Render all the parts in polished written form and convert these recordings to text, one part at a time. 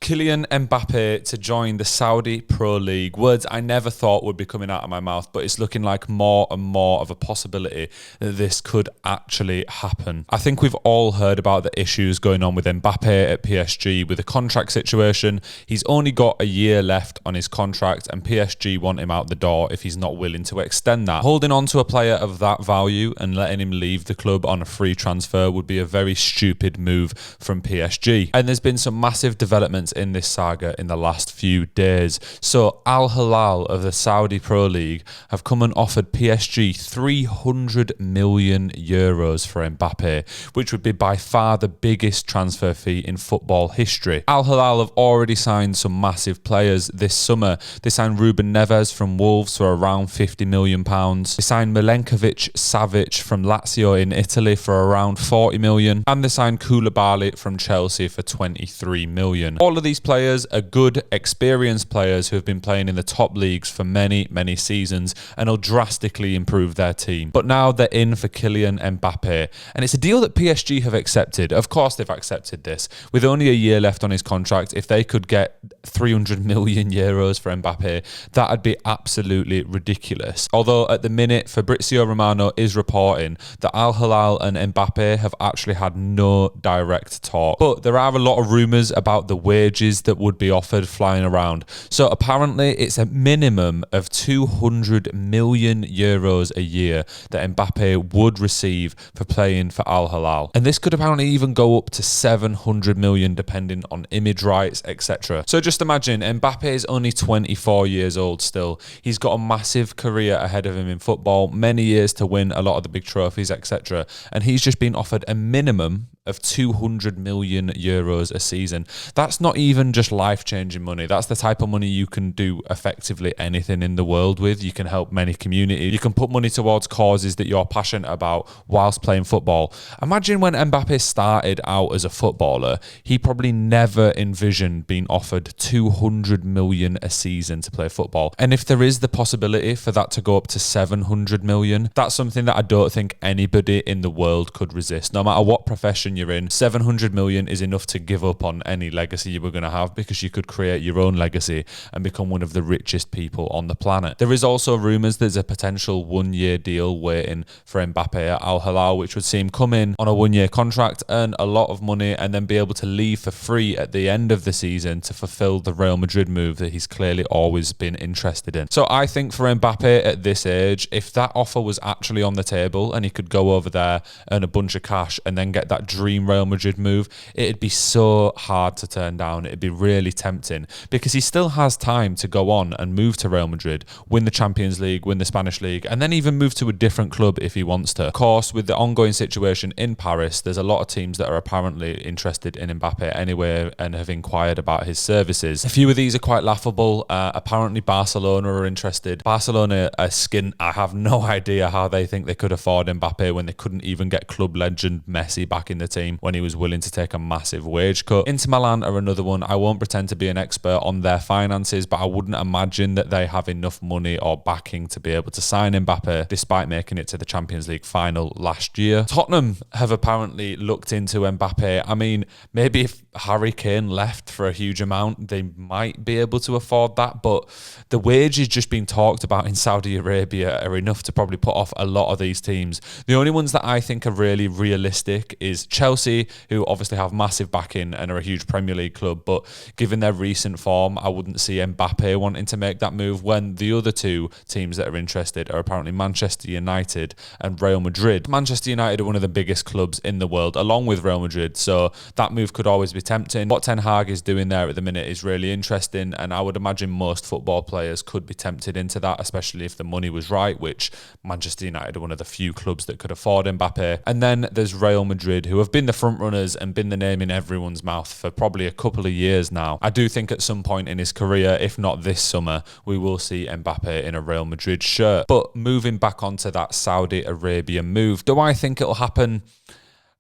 Kylian Mbappe to join the Saudi Pro League. Words I never thought would be coming out of my mouth, but it's looking like more and more of a possibility that this could actually happen. I think we've all heard about the issues going on with Mbappe at PSG with the contract situation. He's only got a year left on his contract and PSG want him out the door if he's not willing to extend that. Holding on to a player of that value and letting him leave the club on a free transfer would be a very stupid move from PSG. And there's been some massive developments in this saga in the last few days. So Al Hilal of the Saudi Pro League have come and offered PSG 300 million euros for Mbappe, which would be by far the biggest transfer fee in football history. Al Hilal have already signed some massive players this summer. They signed Ruben Neves from Wolves for around £50 million. They signed Milenkovic-Savic from Lazio in Italy for around 40 million. And they signed Koulibaly from Chelsea for 23 million. All of these players are good, experienced players who have been playing in the top leagues for many, many seasons and will drastically improve their team. But now they're in for Kylian Mbappe. And it's a deal that PSG have accepted. Of course they've accepted this. With only a year left on his contract, if they could get 300 million euros for Mbappe, that'd be absolutely ridiculous. Although at the minute, Fabrizio Romano is reporting that Al Hilal and Mbappe have actually had no direct talk. But there are a lot of rumours about the wages that would be offered flying around. So apparently it's a minimum of 200 million euros a year that Mbappe would receive for playing for Al Hilal. And this could apparently even go up to 700 million depending on image rights, etc. So just imagine, Mbappe is only 24 years old still. He's got a massive career ahead of him in football, many years to win a lot of the big trophies, etc. And he's just been offered a minimum of 200 million euros a season. That's not even just life-changing money. That's the type of money you can do effectively anything in the world with. You can help many communities. You can put money towards causes that you're passionate about whilst playing football. Imagine when Mbappe started out as a footballer, he probably never envisioned being offered 200 million a season to play football. And if there is the possibility for that to go up to 700 million, that's something that I don't think anybody in the world could resist. No matter what profession you're in, 700 million is enough to give up on any legacy you were going to have, because you could create your own legacy and become one of the richest people on the planet. There is also rumours there's a potential 1-year deal waiting for Mbappe at Al Hilal, which would see him come in on a 1-year contract, earn a lot of money, and then be able to leave for free at the end of the season to fulfil the Real Madrid move that he's clearly always been interested in. So I think for Mbappe at this age, if that offer was actually on the table and he could go over there, earn a bunch of cash, and then get that dream Real Madrid move, it'd be so hard to turn down. It'd be really tempting, because he still has time to go on and move to Real Madrid, win the Champions League, win the Spanish League, and then even move to a different club if he wants to. Of course, with the ongoing situation in Paris, there's a lot of teams that are apparently interested in Mbappe anyway and have inquired about his services. A few of these are quite laughable. Apparently Barcelona are interested. Barcelona are skint. I have no idea how they think they could afford Mbappe when they couldn't even get club legend Messi back in the team when he was willing to take a massive wage cut. Inter Milan are another one. I won't pretend to be an expert on their finances, but I wouldn't imagine that they have enough money or backing to be able to sign Mbappe, despite making it to the Champions League final last year. Tottenham have apparently looked into Mbappe. I mean, maybe if Harry Kane left for a huge amount, they might be able to afford that, but the wages just being talked about in Saudi Arabia are enough to probably put off a lot of these teams. The only ones that I think are really realistic is Chelsea, who obviously have massive backing and are a huge Premier League club, but given their recent form, I wouldn't see Mbappe wanting to make that move, when the other two teams that are interested are apparently Manchester United and Real Madrid. Manchester United are one of the biggest clubs in the world, along with Real Madrid, so that move could always be tempting. What Ten Hag is doing there at the minute is really interesting, and I would imagine most football players could be tempted into that, especially if the money was right, which Manchester United are one of the few clubs that could afford Mbappe. And then there's Real Madrid, who have been the front runners and been the name in everyone's mouth for probably a couple of years now. I do think at some point in his career, if not this summer, we will see Mbappe in a Real Madrid shirt. But moving back onto that Saudi Arabia move, do I think it'll happen?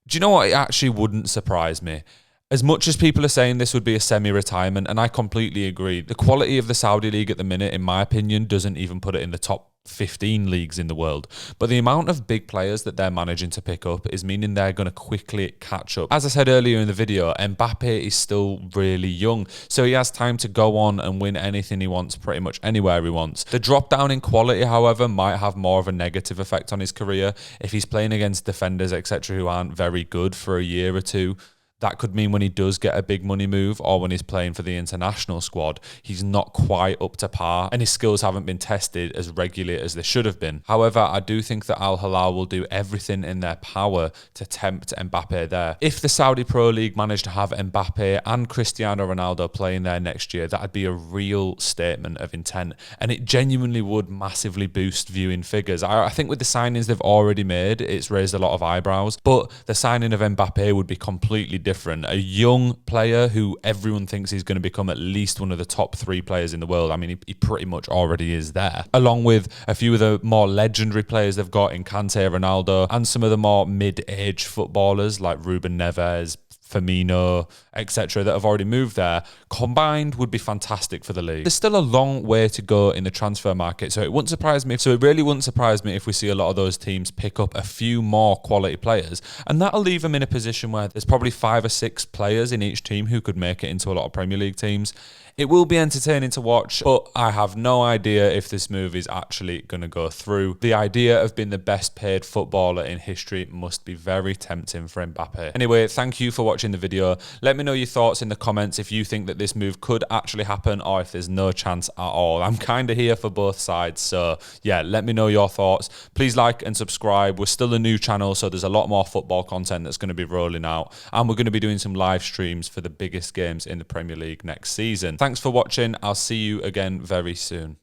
Do you know what? It actually wouldn't surprise me. As much as people are saying this would be a semi-retirement, and I completely agree, the quality of the Saudi League at the minute, in my opinion, doesn't even put it in the top 15 leagues in the world. But the amount of big players that they're managing to pick up is meaning they're going to quickly catch up. As I said earlier in the video, Mbappe is still really young, so he has time to go on and win anything he wants pretty much anywhere he wants. The drop down in quality, however, might have more of a negative effect on his career. If he's playing against defenders, etc., who aren't very good for a year or two, that could mean when he does get a big money move or when he's playing for the international squad, he's not quite up to par and his skills haven't been tested as regularly as they should have been. However, I do think that Al Hilal will do everything in their power to tempt Mbappe there. If the Saudi Pro League managed to have Mbappe and Cristiano Ronaldo playing there next year, that'd be a real statement of intent, and it genuinely would massively boost viewing figures. I think with the signings they've already made, it's raised a lot of eyebrows, but the signing of Mbappe would be completely different. A young player who everyone thinks is going to become at least one of the top 3 players in the world. I mean, he pretty much already is there. Along with a few of the more legendary players they've got in Kante, Ronaldo, and some of the more mid-age footballers like Ruben Neves, Firmino, etc., that have already moved there, combined would be fantastic for the league. There's still a long way to go in the transfer market, so it really wouldn't surprise me if we see a lot of those teams pick up a few more quality players, and that'll leave them in a position where there's probably 5 or 6 players in each team who could make it into a lot of Premier League teams. It will be entertaining to watch, but I have no idea if this move is actually going to go through. The idea of being the best paid footballer in history must be very tempting for Mbappe. Anyway, thank you for watching the video. Let me know your thoughts in the comments if you think that this move could actually happen or if there's no chance at all. I'm kind of here for both sides, so yeah, let me know your thoughts. Please like and subscribe. We're still a new channel, so there's a lot more football content that's going to be rolling out, and we're going to be doing some live streams for the biggest games in the Premier League next season. Thanks for watching. I'll see you again very soon.